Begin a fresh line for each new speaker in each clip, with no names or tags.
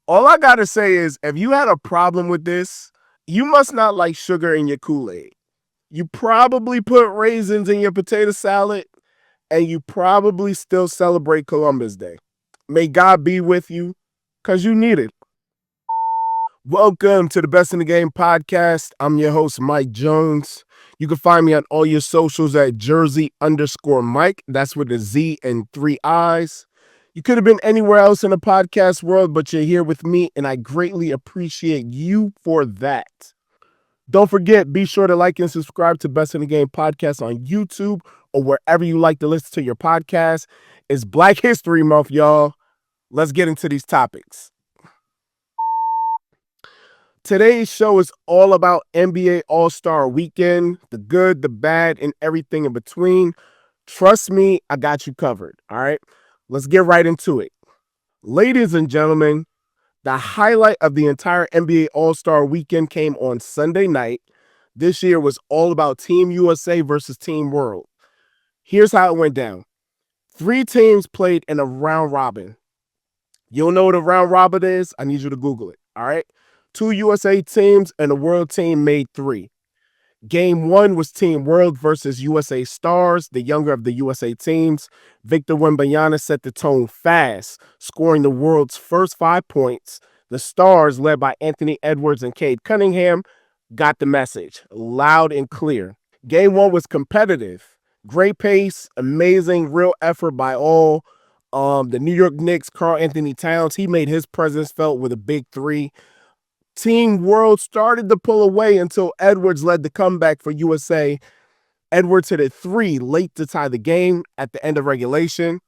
All I gotta say is, if you had a problem with this, you must not like sugar in your Kool-Aid. You probably put raisins in your potato salad, and you probably still celebrate Columbus Day. May God be with you, because you need it. Welcome to the Best in the Game podcast. I'm your host, Mike Jones. You can find me on all your socials at Jersey_Mike. That's with a Z and 3 I's. You could have been anywhere else in the podcast world, but you're here with me, and I greatly appreciate you for that. Don't forget, be sure to like and subscribe to Best in the Game podcast on YouTube or wherever you like to listen to your podcast. It's Black History Month, y'all. Let's get into these topics. Today's show is all about NBA All-Star Weekend, the good, the bad, and everything in between. Trust me, I got you covered, all right? Let's get right into it. Ladies and gentlemen, the highlight of the entire NBA All-Star Weekend came on Sunday night. This year was all about Team USA versus Team World. Here's how it went down. 3 teams played in a round robin. You don't know what a round robin is? I need you to Google it, all right? 2 USA teams and a world team made 3. Game 1 was Team World versus USA Stars, the younger of the USA teams. Victor Wembanyama set the tone fast, scoring the world's first 5 points. The Stars, led by Anthony Edwards and Cade Cunningham, got the message loud and clear. Game 1 was competitive. Great pace, amazing, real effort by all. The New York Knicks, Karl Anthony Towns, he made his presence felt with a big 3. Team World started to pull away until Edwards led the comeback for USA. Edwards hit a 3 late to tie the game at the end of regulation.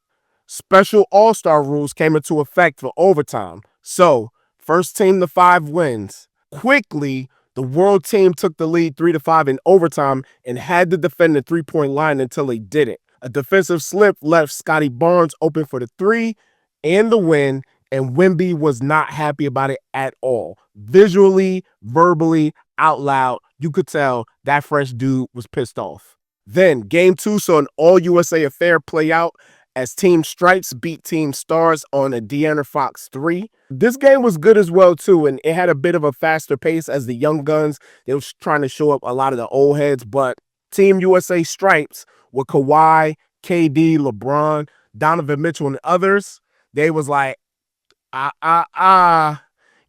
Special All-Star rules came into effect for overtime. So, first team to 5 wins. Quickly, the World team took the lead 3-5 in overtime and had to defend the 3-point line until they didn't. A defensive slip left Scotty Barnes open for the 3 and the win, and Wemby was not happy about it at all. Visually, verbally, out loud, you could tell that fresh dude was pissed off. Then, Game 2 saw an all-USA affair play out as Team Stripes beat Team Stars on a De'Aaron Fox 3. This game was good as well, too, and it had a bit of a faster pace as the young guns, they were trying to show up a lot of the old heads, but Team USA Stripes with Kawhi, KD, LeBron, Donovan Mitchell, and others, they was like,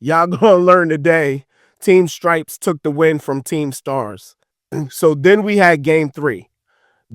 y'all gonna learn today. Team Stripes took the win from Team Stars. So then we had Game 3.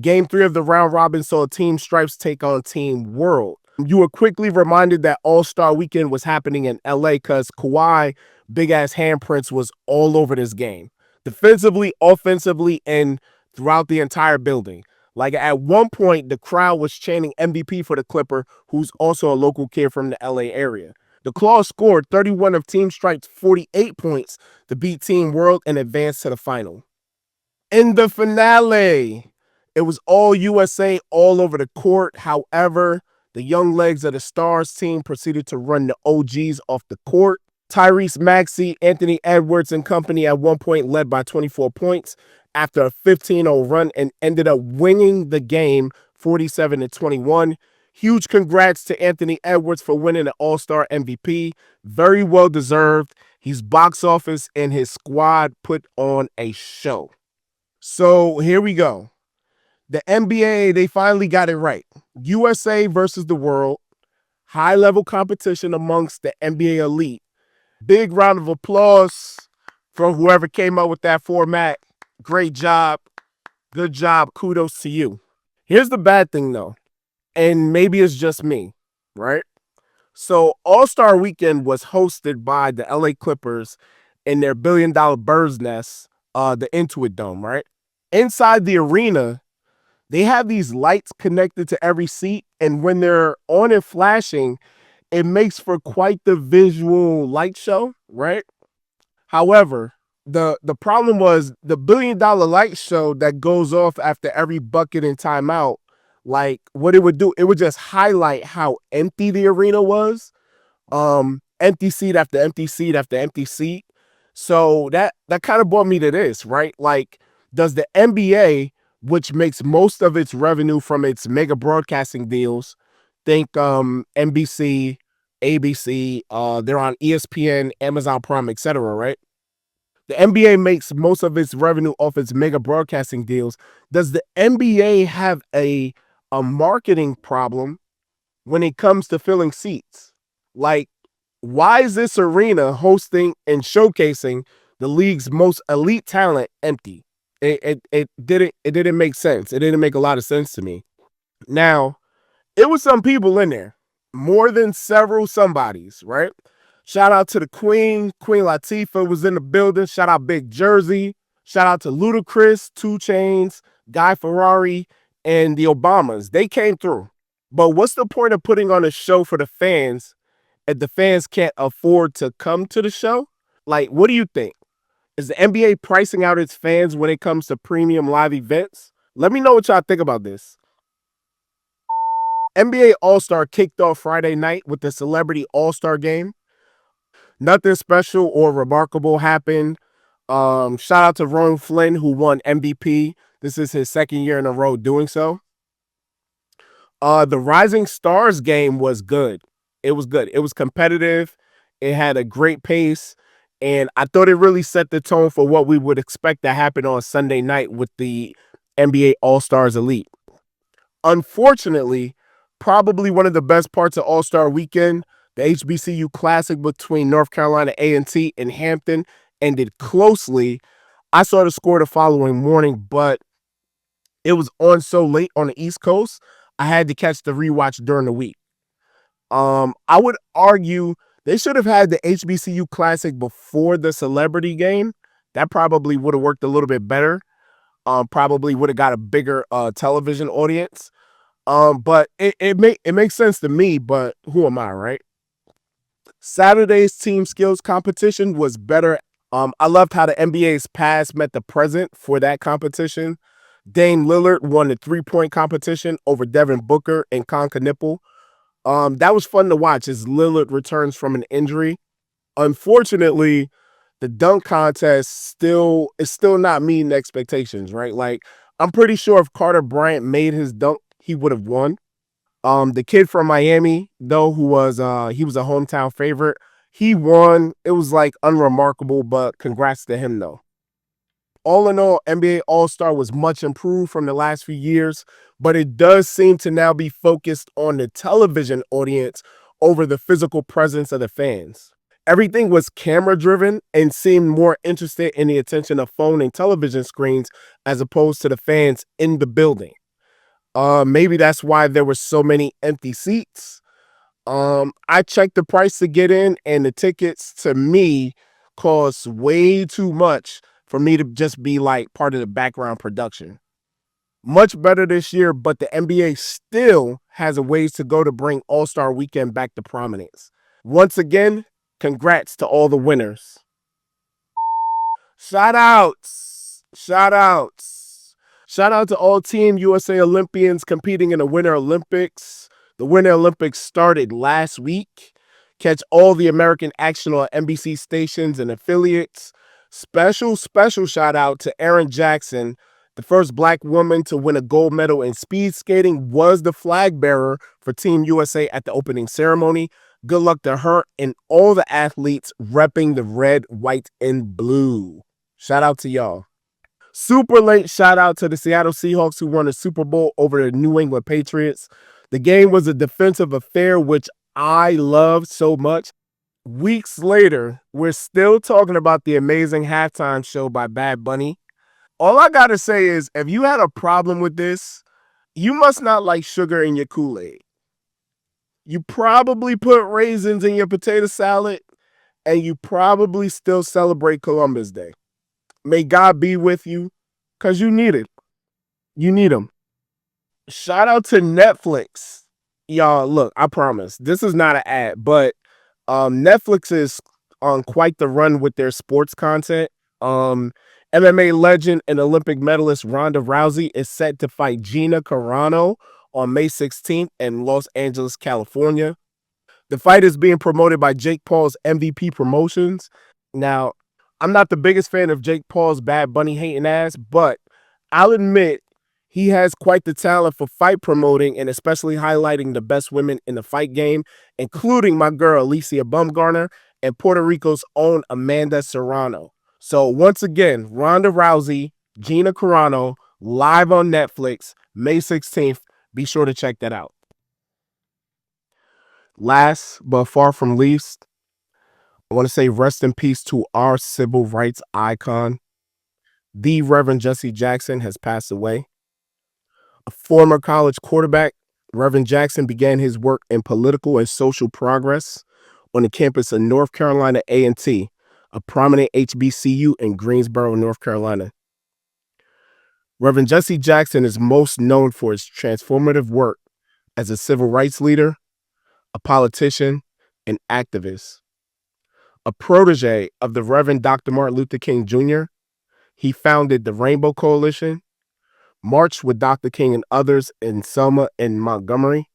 Game 3 of the round robin saw Team Stripes take on Team World. You were quickly reminded that All-Star Weekend was happening in LA because Kawhi, big-ass handprints, was all over this game. Defensively, offensively, and throughout the entire building. Like at one point, the crowd was chanting MVP for the Clipper, who's also a local kid from the LA area. The Claws scored 31 of Team Stripes' 48 points to beat Team World and advance to the final. In the finale, it was all USA all over the court. However, the young legs of the Stars team proceeded to run the OGs off the court. Tyrese Maxey, Anthony Edwards, and company at one point led by 24 points after a 15-0 run and ended up winning the game 47-21. Huge congrats to Anthony Edwards for winning the All-Star MVP. Very well deserved. He's box office and his squad put on a show. So here we go. The NBA, they finally got it right. USA versus the world. High-level competition amongst the NBA elite. Big round of applause for whoever came up with that format. Great job. Good job. Kudos to you. Here's the bad thing, though. And maybe it's just me, right? So All-Star Weekend was hosted by the LA Clippers in their billion-dollar bird's nest, the Intuit Dome, right? Inside the arena, they have these lights connected to every seat, and when they're on and flashing, it makes for quite the visual light show, right? However, the problem was the billion-dollar light show that goes off after every bucket and timeout. Like, what it would do, it would just highlight how empty the arena was. Empty seat after empty seat after empty seat. So that kind of brought me to this, right? Like, does the NBA, which makes most of its revenue from its mega broadcasting deals, think NBC, ABC, they're on ESPN, Amazon Prime, etc., right? The NBA makes most of its revenue off its mega broadcasting deals. Does the NBA have a marketing problem when it comes to filling seats? Like, why is this arena hosting and showcasing the league's most elite talent empty? It didn't make sense. It didn't make a lot of sense to me. Now, it was some people in there, more than several somebodies, right? Shout out to the Queen. Queen Latifah was in the building. Shout out Big Jersey. Shout out to Ludacris, Two Chains, Guy Ferrari, and the Obamas. They came through. But what's the point of putting on a show for the fans if the fans can't afford to come to the show? Like, what do you think? Is the NBA pricing out its fans when it comes to premium live events? Let me know what y'all think about this. NBA All-Star kicked off Friday night with the Celebrity All-Star game. Nothing special or remarkable happened. Shout out to Ron Flynn, who won MVP. This is his second year in a row doing so. The Rising Stars game was good. It was good. It was competitive. It had a great pace. And I thought it really set the tone for what we would expect to happen on Sunday night with the NBA All-Stars Elite. Unfortunately, probably one of the best parts of All-Star Weekend, the HBCU Classic between North Carolina A&T and Hampton ended closely. I saw the score the following morning, but it was on so late on the East Coast, I had to catch the rewatch during the week. I would argue they should have had the HBCU Classic before the celebrity game. That probably would have worked a little bit better. Probably would have got a bigger television audience. But it makes sense to me, but who am I, right? Saturday's team skills competition was better. I loved how the NBA's past met the present for that competition. Dame Lillard won the 3-point competition over Devin Booker and Conka Nipple. That was fun to watch as Lillard returns from an injury. Unfortunately, the dunk contest is still not meeting expectations, right? Like, I'm pretty sure if Carter Bryant made his dunk, he would have won. The kid from Miami, though, who was he was a hometown favorite, he won. It was like unremarkable, but congrats to him though. All in all, NBA All-Star was much improved from the last few years, but it does seem to now be focused on the television audience over the physical presence of the fans. Everything was camera driven and seemed more interested in the attention of phone and television screens as opposed to the fans in the building. Maybe that's why there were so many empty seats. I checked the price to get in, and the tickets to me cost way too much for me to just be like part of the background production. Much better this year, but the NBA still has a ways to go to bring All-Star Weekend back to prominence. Once again, congrats to all the winners. Shout outs. Shout outs. Shout out to all Team USA Olympians competing in the Winter Olympics. The Winter Olympics started last week. Catch all the American action on NBC stations and affiliates. Special shout out to Erin Jackson, the first Black woman to win a gold medal in speed skating, was the flag bearer for Team USA at the opening ceremony. Good luck to her and all the athletes repping the red, white, and blue. Shout out to y'all. Super late shout out to the Seattle Seahawks who won the Super Bowl over the New England Patriots. The game was a defensive affair, which I loved so much. Weeks later, we're still talking about the amazing halftime show by Bad Bunny. All I gotta say is, if you had a problem with this, you must not like sugar in your Kool-Aid. You probably put raisins in your potato salad, and you probably still celebrate Columbus Day. May God be with you, because you need it. You need them. Shout out to Netflix. Y'all, look, I promise, this is not an ad, but Netflix is on quite the run with their sports content. MMA legend and Olympic medalist Ronda Rousey is set to fight Gina Carano on May 16th in Los Angeles, California. The fight is being promoted by Jake Paul's MVP Promotions. Now, I'm not the biggest fan of Jake Paul's Bad Bunny hating ass, but I'll admit He has quite the talent for fight promoting and especially highlighting the best women in the fight game, including my girl Alicia Bumgarner and Puerto Rico's own Amanda Serrano. So once again, Ronda Rousey, Gina Carano, live on Netflix, May 16th. Be sure to check that out. Last but far from least, I want to say rest in peace to our civil rights icon. The Reverend Jesse Jackson has passed away. A former college quarterback, Reverend Jackson began his work in political and social progress on the campus of North Carolina A&T, a prominent HBCU in Greensboro, North Carolina. Reverend Jesse Jackson is most known for his transformative work as a civil rights leader, a politician, and activist. A protege of the Reverend Dr. Martin Luther King Jr., he founded the Rainbow Coalition, marched with Dr. King and others in Selma and Montgomery,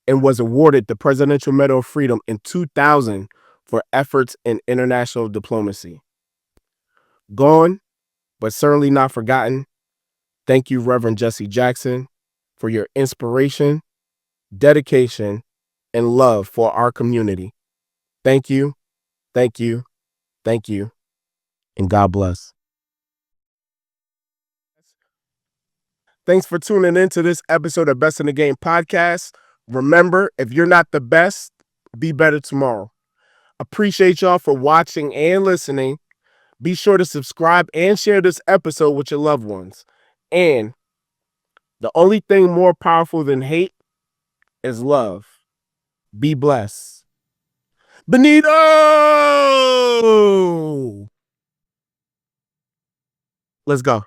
and was awarded the Presidential Medal of Freedom in 2000 for efforts in international diplomacy. Gone, but certainly not forgotten. Thank you, Reverend Jesse Jackson, for your inspiration, dedication, and love for our community. Thank you, thank you, thank you, and God bless. Thanks for tuning in to this episode of Best in the Game podcast. Remember, if you're not the best, be better tomorrow. Appreciate y'all for watching and listening. Be sure to subscribe and share this episode with your loved ones. And the only thing more powerful than hate is love. Be blessed. Benito! Let's go.